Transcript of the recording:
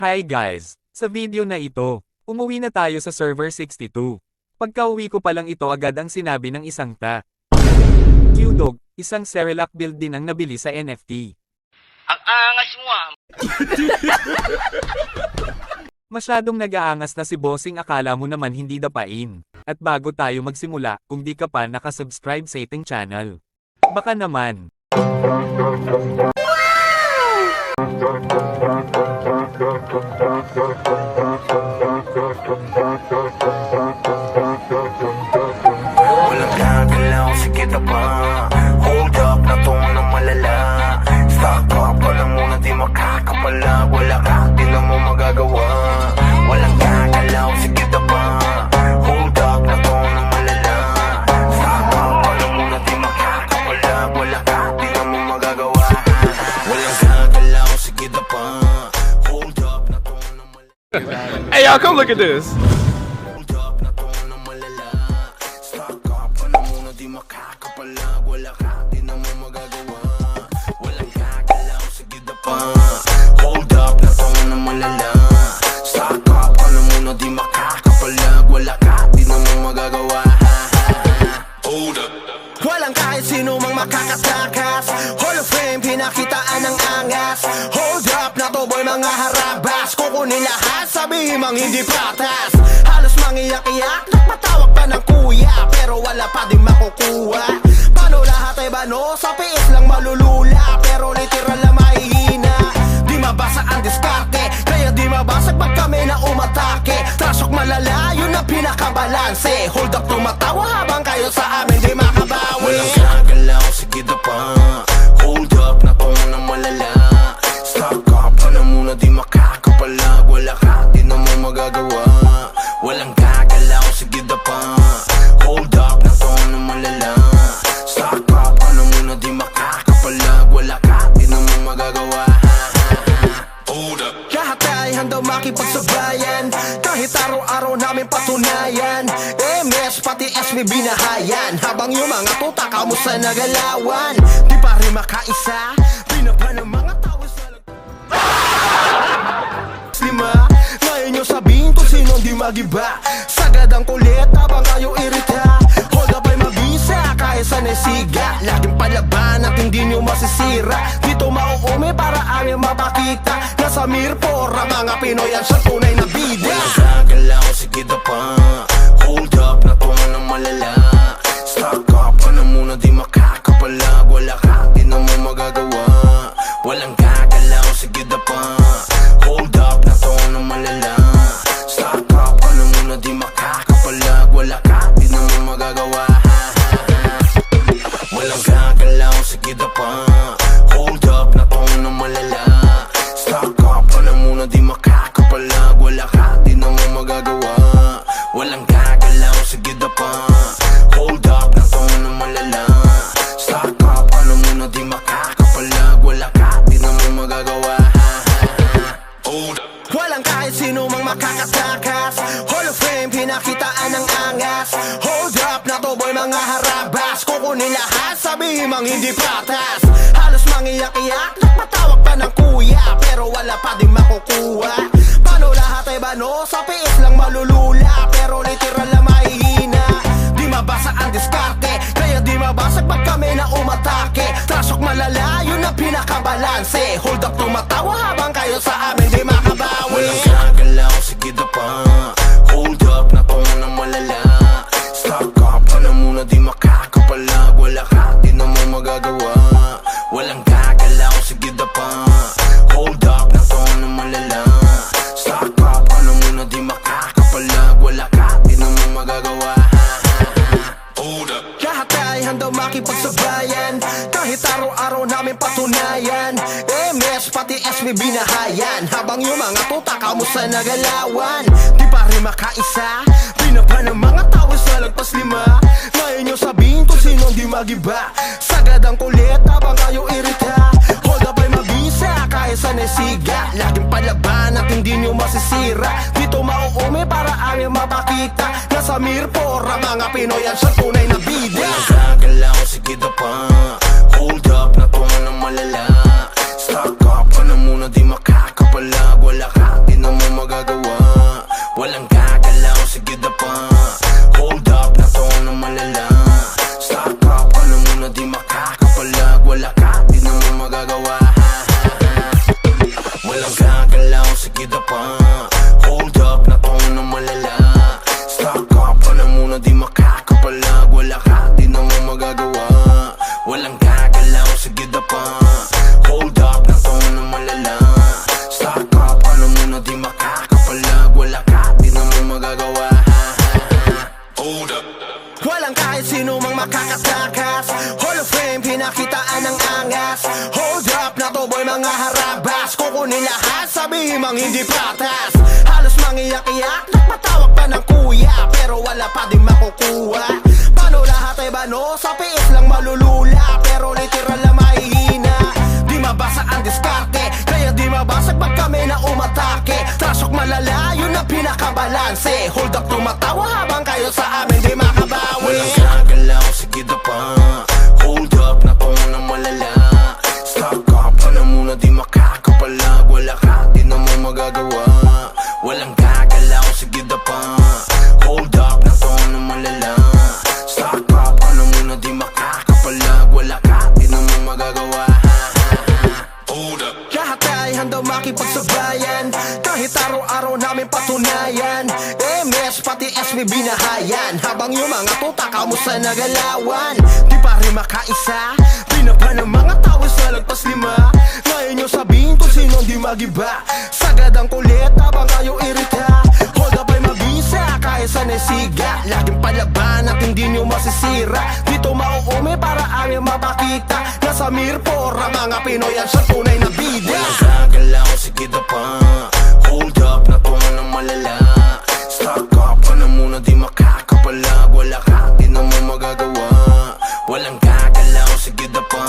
Hi guys! Sa video na ito, umuwi na tayo sa server 62. Pagka-uwi ko palang ito agad ang sinabi ng isang Q-Dog, isang Cerelac build din ang nabili sa NFT. Ang angas mo ah! Masyadong nag-aangas na si Bossing, akala mo naman hindi dapain. At bago tayo magsimula, kung di ka pa nakasubscribe sa ating channel, baka naman. Walang gagalaw, sige na ba? Hold up na to na malala. Stock up ka na muna, di makakapala. Wala ka, di na mo magagawa. Walang gagalaw, sige na ba? Hold up na to na malala. Stock up ka na muna, di makakapala. Wala ka, di na mo magagawa. Walang gagalaw, sige na ba? Hold up na to na malala. Hey y'all, come look at this. Hold up na to na malala. Stock up ka na muna, di makakapala. Wala ka, di na mo magagawa. Walang gagalaw, sige na pa. Hold up na to na malala. Stock up ka na muna, di makakapala. Wala ka, di na mo magagawa. Hold up. Walang kahit sino mang makakatakas. Hall of Fame, pinakitaan ng angas. Hold up na to boy, mga harabas. Kukunin lahat, sabihin mang hindi patas. Halos mangiyak-iyak, nagpatawag pa ng kuya, pero wala pa din makukuha. Paano lahat ay bano? Sa piis lang malulula, pero literal na mahihina. Di mabasa ang diskarte, kaya di mabasag pag kami na umatake. Trasok malala, yun ang pinakabalanse. Hold up, tumatawa habang kayo sa amin di makabawi. Walang gagalaw, sige na pa. Hold up na to na malala. Stock up ka na muna, di makakapala. Wala ka, di na mo magagawa. Walang gagalaw, sige na pa. Hold up na to na malala. Stock up ka na muna, di makakapala. Wala ka, di na mo magagawa. Hold up. Lahat ay handang makipagsabayan, kahit araw-araw namin patunayan. MS pati SB binahayan, habang yung mga tuta kamusta nagalawan. Di pa rin makaisa, pinapa ng mga tao sa lima. Ngayon nyo sabihin kung sino di magiba. Sagad ang kulit habang kayo irita. Hold up ay mabisa kahit sa nesiga. Laging palaban at hindi nyo masisira. Dito mauumi para amin mapakita. Nasa Mirpor ang mga Pinoy ang sa tunay na bida. Walang gagalaw, sige na pa. Hold up na to na malala. Stock up ka na muna, di makakapala. Wala ka, di na mo magagawa. Walang gagalaw, sige na pa. Hold up na to na malala. Stock up ka na muna, di makakapala. Wala ka, di na mo magagawa. Walang gagalaw, sige na pa. Hold up na to na malala. Stock up ka na muna, di makakapala. Wala ka, di na mo magagawa. Walang gagalaw, sige na pa. Hold up na to na malala. Stock up ka na muna, di makakapala. Wala ka, di na mo magagawa. Hold up. Walang kahit sino mang makakatakas. Hall of Fame, pinakitaan ng angas. Hold up na to boy, mga harabas. Kukunin lahat, sabihin mang hindi patas. Halos mangiyak-iyak, nagpatawag pa ng kuya, pero wala pa din makukuha. Paano lahat ay bano? Sa piis lang malulula, pero literal na mahihina. Di mabasa ang diskarte, kaya di mabasag pag kami na umatake. Trasok malala, yun ang pinakabalanse. Hold up, tumatawa habang kayo sa amin di makabawi. Walang gagalaw, sige na pa. Hold up na to na malala. Stock up ka na muna, di makakapala. Wala ka, di na mo magagawa. Walang gagalaw, sige na pa. Hold up na to na malala. Stock up ka na muna, di makakapala. Wala ka, di na mo magagawa. Hold up. Lahat ay handang makipagsabayan, kahit araw-araw namin patunayan. MS pati SB binahayan, habang yung mga tuta kamusta nagalawan. Di pa rin makaisa, pinapa ng mga tao sa lagpas lima. Ngayon nyo sabihin kung sino di magiba. Sagad ang kulit habang kayo irita. Hold up ay mabisa kahit sa nesiga. Laging palaban at hindi nyo masisira. Dito mauumi para amin mapakita. Nasa Mirpor ang mga Pinoy ang sa tunay na bida. Walang gagalaw, sige na pa. Hold up na to na malala. Stock up ka na muna, di makakapala. Wala ka, di sige na pa. Hold up, na to na malala. Stock up ka na muna, di makakapalag. Wala ka, di na mo magagawa. Walang gagalaw, sige na pa. Hold up, na to na malala. Stock up ka na muna, di makakapalag. Wala ka, di na mo magagawa. Hold up. Walang kahit sino mang makakatakas. Hall of Fame, pinakitaan ng angas. Hold up na to boy, mga harabas. Kukunin lahat, sabihin mang hindi patas. Halos mangiyak-iyak, nagpatawag pa ng kuya, pero wala pa din makukuha. Paano lahat ay bano? Sa piis lang malulula, pero literal na mahihina. Di mabasa ang diskarte, kaya di mabasag pag kami na umatake. Trasok malala, yun ang pinakabalanse. Hold up, tumatawa habang kayo sa amin di makabawi. Walang gagalaw, sige na pa. Hold up, na to na malala. Stock up ka na muna, di makakapalag. Wala ka, di na mo magagawa. Walang gagalaw, sige na pa. Hold up, na to na malala. Stock up ka na muna, di makakapalag. Wala ka, di na mo magagawa. Hold up. Lahat ay handang makipagsabayan, kahit araw-araw namin patunayan. MS pati SB binahayan, habang yung mga tuta kamusta nagalawan. Di pa rin makaisa, binaba ng mga tao sa lagpas 5. Ngayon yung sabihin kung sinong di magiba. Sagad ang kulit habang kayo irita. Hold up ay mabisa kahit sa nesiga. Laging palaban at hindi nyo masisira. Dito mauumi para aming mapakita. Nasa Mirpora mga Pinoy ang siyang tunay na bida. Walang gagalaw, sige na pa. Hold up, na to na malala. Stock up ka na muna, di makakapalag. Wala ka, di na mo magagawa. Walang gagalaw, sige na pa.